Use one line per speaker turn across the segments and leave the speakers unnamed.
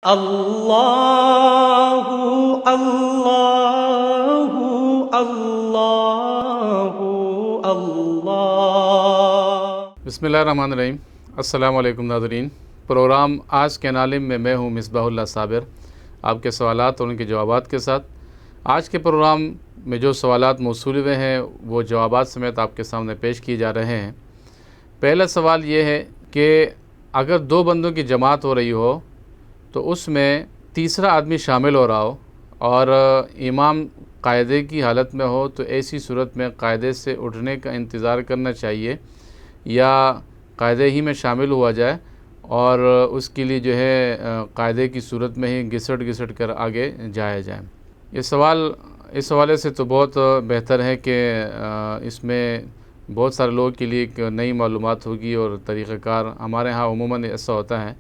اللہ اللہ اللہ اللہ۔
بسم اللہ الرحمن الرحیم۔ السلام علیکم ناظرین، پروگرام آج کے عالم میں میں ہوں مصباح اللہ صابر، آپ کے سوالات اور ان کے جوابات کے ساتھ۔ آج کے پروگرام میں جو سوالات موصول ہوئے ہیں وہ جوابات سمیت آپ کے سامنے پیش کیے جا رہے ہیں۔ پہلا سوال یہ ہے کہ اگر دو بندوں کی جماعت ہو رہی ہو تو اس میں تیسرا آدمی شامل ہو رہا ہو اور امام قاعدے کی حالت میں ہو تو ایسی صورت میں قاعدے سے اٹھنے کا انتظار کرنا چاہیے یا قاعدے ہی میں شامل ہوا جائے اور اس کے لیے جو ہے قاعدے کی صورت میں ہی گھسٹ کر آگے جایا جائے۔ یہ سوال اس حوالے سے تو بہت بہتر ہے کہ اس میں بہت سارے لوگوں کے لیے ایک نئی معلومات ہوگی اور طریقہ کار۔ ہمارے ہاں عموماً ایسا ہوتا ہے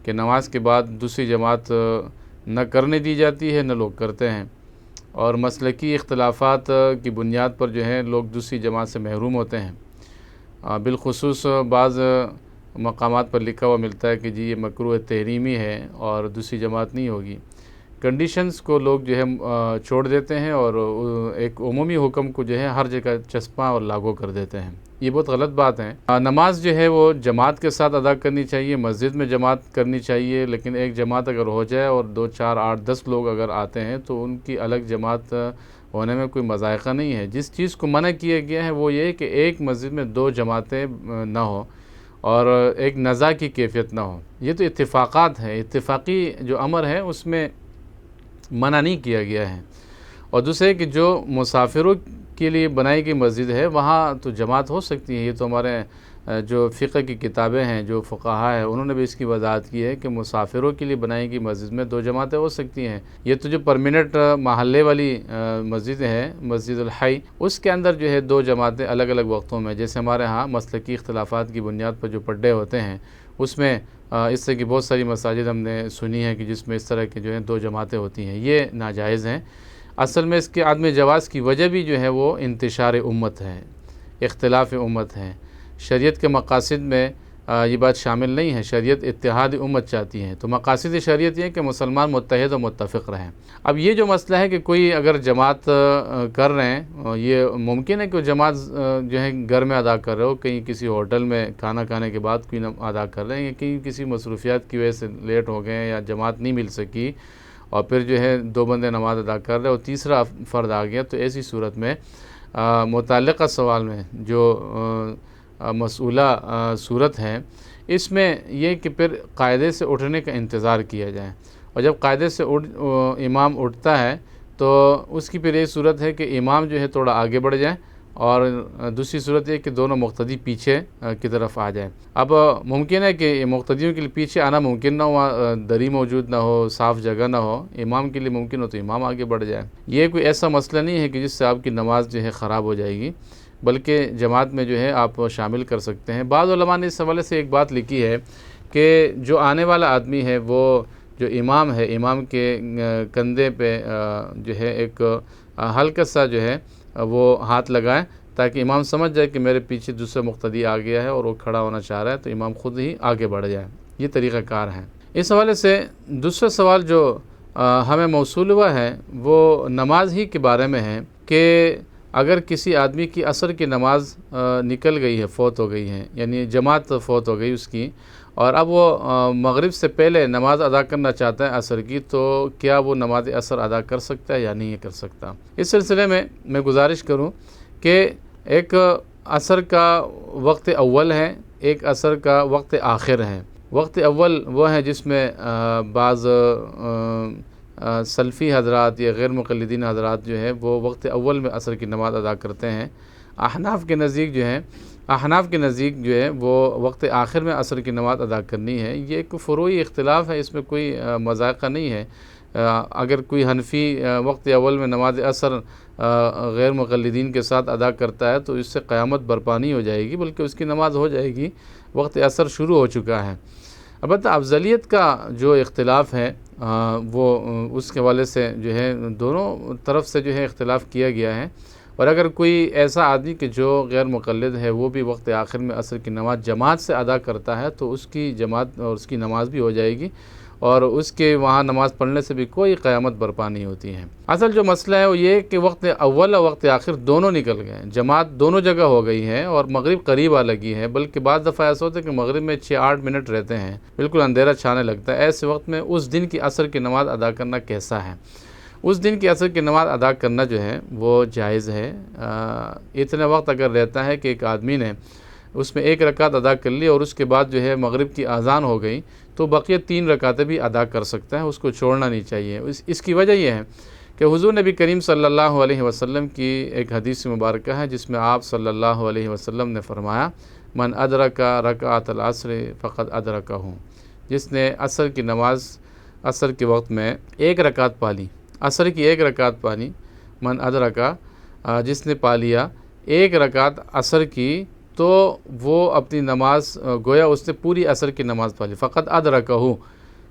کہ نماز کے بعد دوسری جماعت نہ کرنے دی جاتی ہے نہ لوگ کرتے ہیں، اور مسلکی اختلافات کی بنیاد پر جو ہے لوگ دوسری جماعت سے محروم ہوتے ہیں۔ بالخصوص بعض مقامات پر لکھا ہوا ملتا ہے کہ جی یہ مکروہ تحریمی ہے اور دوسری جماعت نہیں ہوگی۔ کنڈیشنز کو لوگ جو ہے چھوڑ دیتے ہیں اور ایک عمومی حکم کو جو ہے ہر جگہ چسپاں اور لاگو کر دیتے ہیں۔ یہ بہت غلط بات ہے۔ نماز جو ہے وہ جماعت کے ساتھ ادا کرنی چاہیے، مسجد میں جماعت کرنی چاہیے، لیکن ایک جماعت اگر ہو جائے اور 2 4 8 10 لوگ اگر آتے ہیں تو ان کی الگ جماعت ہونے میں کوئی مذائقہ نہیں ہے۔ جس چیز کو منع کیا گیا ہے وہ یہ ہے کہ ایک مسجد میں 2 جماعتیں نہ ہو اور ایک نزاع کی کیفیت نہ ہو۔ یہ تو اتفاقات ہیں، اتفاقی جو امر ہے اس میں منع نہیں کیا گیا ہے۔ اور دوسرے کہ جو مسافروں کے لیے بنائی گئی مسجد ہے وہاں تو جماعت ہو سکتی ہے۔ یہ تو ہمارے جو فقہ کی کتابیں ہیں، جو فقہاء ہیں، انہوں نے بھی اس کی وضاحت کی ہے کہ مسافروں کے لیے بنائی گئی مسجد میں 2 جماعتیں ہو سکتی ہیں۔ یہ تو جو پرمیننٹ محلے والی مسجد ہے، مسجد الحی، اس کے اندر جو ہے 2 جماعتیں الگ الگ وقتوں میں، جیسے ہمارے ہاں مسلکی اختلافات کی بنیاد پر جو پردے ہوتے ہیں اس میں اس طرح کی بہت ساری مساجد ہم نے سنی ہے کہ جس میں اس طرح کی جو ہے 2 جماعتیں ہوتی ہیں۔ یہ ناجائز ہیں۔ اصل میں اس کے عدم جواز کی وجہ بھی جو ہے وہ انتشار امت ہے، اختلاف امت ہے۔ شریعت کے مقاصد میں یہ بات شامل نہیں ہے۔ شریعت اتحاد امت چاہتی ہے، تو مقاصد شریعت یہ ہے کہ مسلمان متحد و متفق رہیں۔ اب یہ جو مسئلہ ہے کہ کوئی اگر جماعت کر رہے ہیں، یہ ممکن ہے کہ وہ جماعت جو ہے گھر میں ادا کر رہے ہو، کہیں کسی ہوٹل میں کھانا کھانے کے بعد کوئی ادا کر رہے ہیں، یا کہیں کسی مصروفیات کی وجہ سے لیٹ ہو گئے یا جماعت نہیں مل سکی اور پھر جو ہے 2 بندے نماز ادا کر رہے اور تیسرا فرد آ گیا، تو ایسی صورت میں متعلقہ سوال میں جو مسئولہ صورت ہے اس میں یہ کہ پھر قاعدے سے اٹھنے کا انتظار کیا جائے، اور جب قاعدے سے امام اٹھتا ہے تو اس کی پھر یہ صورت ہے کہ امام جو ہے تھوڑا آگے بڑھ جائے، اور دوسری صورت یہ کہ دونوں مقتدی پیچھے کی طرف آ جائیں۔ اب ممکن ہے کہ مقتدیوں کے لیے پیچھے آنا ممکن نہ ہو، دری موجود نہ ہو، صاف جگہ نہ ہو، امام کے لیے ممکن ہو تو امام آگے بڑھ جائے۔ یہ کوئی ایسا مسئلہ نہیں ہے کہ جس سے آپ کی نماز جو ہے خراب ہو جائے گی، بلکہ جماعت میں جو ہے آپ شامل کر سکتے ہیں۔ بعض علماء نے اس حوالے سے ایک بات لکھی ہے کہ جو آنے والا آدمی ہے وہ جو امام ہے، امام کے کندھے پہ جو ہے ایک ہلکا سا جو ہے وہ ہاتھ لگائیں تاکہ امام سمجھ جائے کہ میرے پیچھے دوسرا مقتدی آ گیا ہے اور وہ کھڑا ہونا چاہ رہا ہے، تو امام خود ہی آگے بڑھ جائے۔ یہ طریقہ کار ہے۔ اس حوالے سے دوسرا سوال جو ہمیں موصول ہوا ہے وہ نماز ہی کے بارے میں ہے کہ اگر کسی آدمی کی عصر کی نماز نکل گئی ہے، فوت ہو گئی ہے، یعنی جماعت فوت ہو گئی اس کی، اور اب وہ مغرب سے پہلے نماز ادا کرنا چاہتا ہے عصر کی، تو کیا وہ نماز عصر ادا کر سکتا ہے یا نہیں کر سکتا؟ اس سلسلے میں گزارش کروں کہ ایک عصر کا وقت اول ہے، ایک عصر کا وقت آخر ہے۔ وقت اول وہ ہے جس میں بعض سلفی حضرات یا غیر مقلدین حضرات جو ہے وہ وقت اول میں عصر کی نماز ادا کرتے ہیں۔ احناف کے نزدیک جو ہے وہ وقت آخر میں عصر کی نماز ادا کرنی ہے۔ یہ ایک فروعی اختلاف ہے، اس میں کوئی مذائقہ نہیں ہے۔ اگر کوئی حنفی وقت اول میں نماز عصر غیر مقلدین کے ساتھ ادا کرتا ہے تو اس سے قیامت برپا نہیں ہو جائے گی، بلکہ اس کی نماز ہو جائے گی، وقت عصر شروع ہو چکا ہے۔ البتہ افضلیت کا جو اختلاف ہے وہ اس کے حوالے سے جو ہے دونوں طرف سے جو ہے اختلاف کیا گیا ہے، اور اگر کوئی ایسا آدمی کہ جو غیر مقلد ہے وہ بھی وقت آخر میں عصر کی نماز جماعت سے ادا کرتا ہے تو اس کی جماعت اور اس کی نماز بھی ہو جائے گی، اور اس کے وہاں نماز پڑھنے سے بھی کوئی قیامت برپا نہیں ہوتی ہے۔ اصل جو مسئلہ ہے وہ یہ کہ وقت اول اور وقت آخر دونوں نکل گئے، جماعت دونوں جگہ ہو گئی ہے اور مغرب قریب آ لگی ہے، بلکہ بعض دفعہ ایسا ہوتا ہے کہ مغرب میں 6-8 منٹ رہتے ہیں، بالکل اندھیرا چھانے لگتا ہے۔ ایسے وقت میں اس دن کی عصر کی نماز ادا کرنا کیسا ہے؟ اس دن کی عصر کی نماز ادا کرنا جو ہے وہ جائز ہے۔ اتنا وقت اگر رہتا ہے کہ ایک آدمی نے اس میں 1 رکعت ادا کر لی اور اس کے بعد جو ہے مغرب کی اذان ہو گئی تو بقیہ 3 رکعتیں بھی ادا کر سکتا ہے، اس کو چھوڑنا نہیں چاہیے۔ اس کی وجہ یہ ہے کہ حضور نبی کریم صلی اللہ علیہ وسلم کی ایک حدیث مبارکہ ہے جس میں آپ صلی اللہ علیہ وسلم نے فرمایا من ادرک رکعت العصر فقد ادرکہ، جس نے عصر کی نماز عصر کے وقت میں 1 رکعت پالی، عصر کی 1 رکعت پالی، من ادرکہ جس نے پا لیا 1 رکعت عصر کی تو وہ اپنی نماز گویا اس نے پوری عصر کی نماز پالی، فقط ادرکہ،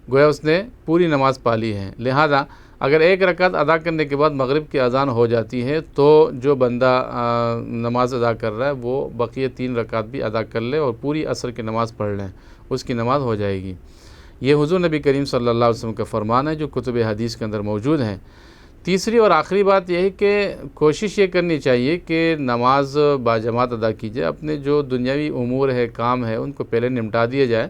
گویا اس نے پوری نماز پالی ہے۔ لہذا اگر 1 رکعت ادا کرنے کے بعد مغرب کی اذان ہو جاتی ہے تو جو بندہ نماز ادا کر رہا ہے وہ بقیہ 3 رکعت بھی ادا کر لے اور پوری عصر کی نماز پڑھ لیں، اس کی نماز ہو جائے گی۔ یہ حضور نبی کریم صلی اللہ علیہ وسلم کا فرمان ہے جو کتب حدیث کے اندر موجود ہیں۔ تیسری اور آخری بات یہ ہے کہ کوشش یہ کرنی چاہیے کہ نماز باجماعت ادا کی جائے، اپنے جو دنیاوی امور ہے، کام ہے، ان کو پہلے نمٹا دیا جائے۔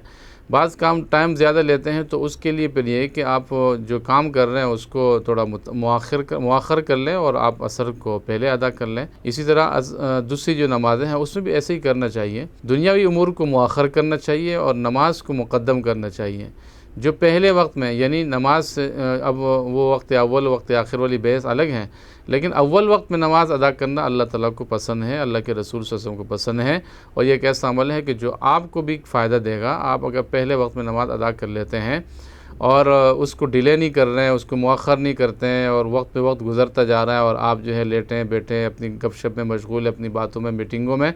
بعض کام ٹائم زیادہ لیتے ہیں تو اس کے لیے پھر یہ ہے کہ آپ جو کام کر رہے ہیں اس کو تھوڑا مؤخر کر لیں اور آپ عصر کو پہلے ادا کر لیں۔ اسی طرح دوسری جو نمازیں ہیں اس میں بھی ایسے ہی کرنا چاہیے، دنیاوی امور کو مؤخر کرنا چاہیے اور نماز کو مقدم کرنا چاہیے۔ جو پہلے وقت میں یعنی نماز سے اب وہ وقت اول وقت آخر والی بحث الگ ہیں، لیکن اول وقت میں نماز ادا کرنا اللہ تعالیٰ کو پسند ہے، اللہ کے رسول صلی اللہ علیہ وسلم کو پسند ہے، اور یہ ایک ایسا عمل ہے کہ جو آپ کو بھی فائدہ دے گا۔ آپ اگر پہلے وقت میں نماز ادا کر لیتے ہیں اور اس کو ڈیلے نہیں کر رہے ہیں، اس کو مؤخر نہیں کرتے ہیں اور وقت پہ وقت گزرتا جا رہا ہے اور آپ جو ہے لیٹیں بیٹھیں اپنی گپ شپ میں مشغول ہیں، اپنی باتوں میں، میٹنگوں میں،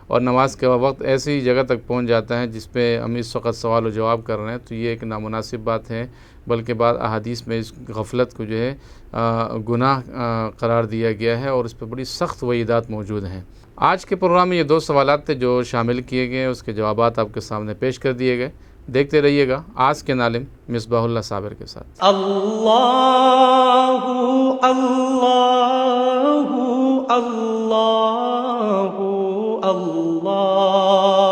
اور نماز کے وقت ایسی جگہ تک پہنچ جاتا ہے جس پہ ہم اس وقت سوال و جواب کر رہے ہیں، تو یہ ایک نامناسب بات ہے، بلکہ بعض احادیث میں اس غفلت کو جو ہے گناہ قرار دیا گیا ہے اور اس پہ بڑی سخت وعیدات موجود ہیں۔ آج کے پروگرام میں یہ 2 سوالات تھے جو شامل کیے گئے، اس کے جوابات آپ کے سامنے پیش کر دیے گئے۔ دیکھتے رہیے گا آج کے نالم مصباح اللہ صابر کے ساتھ۔
اللہ اللہ اللہ اللہ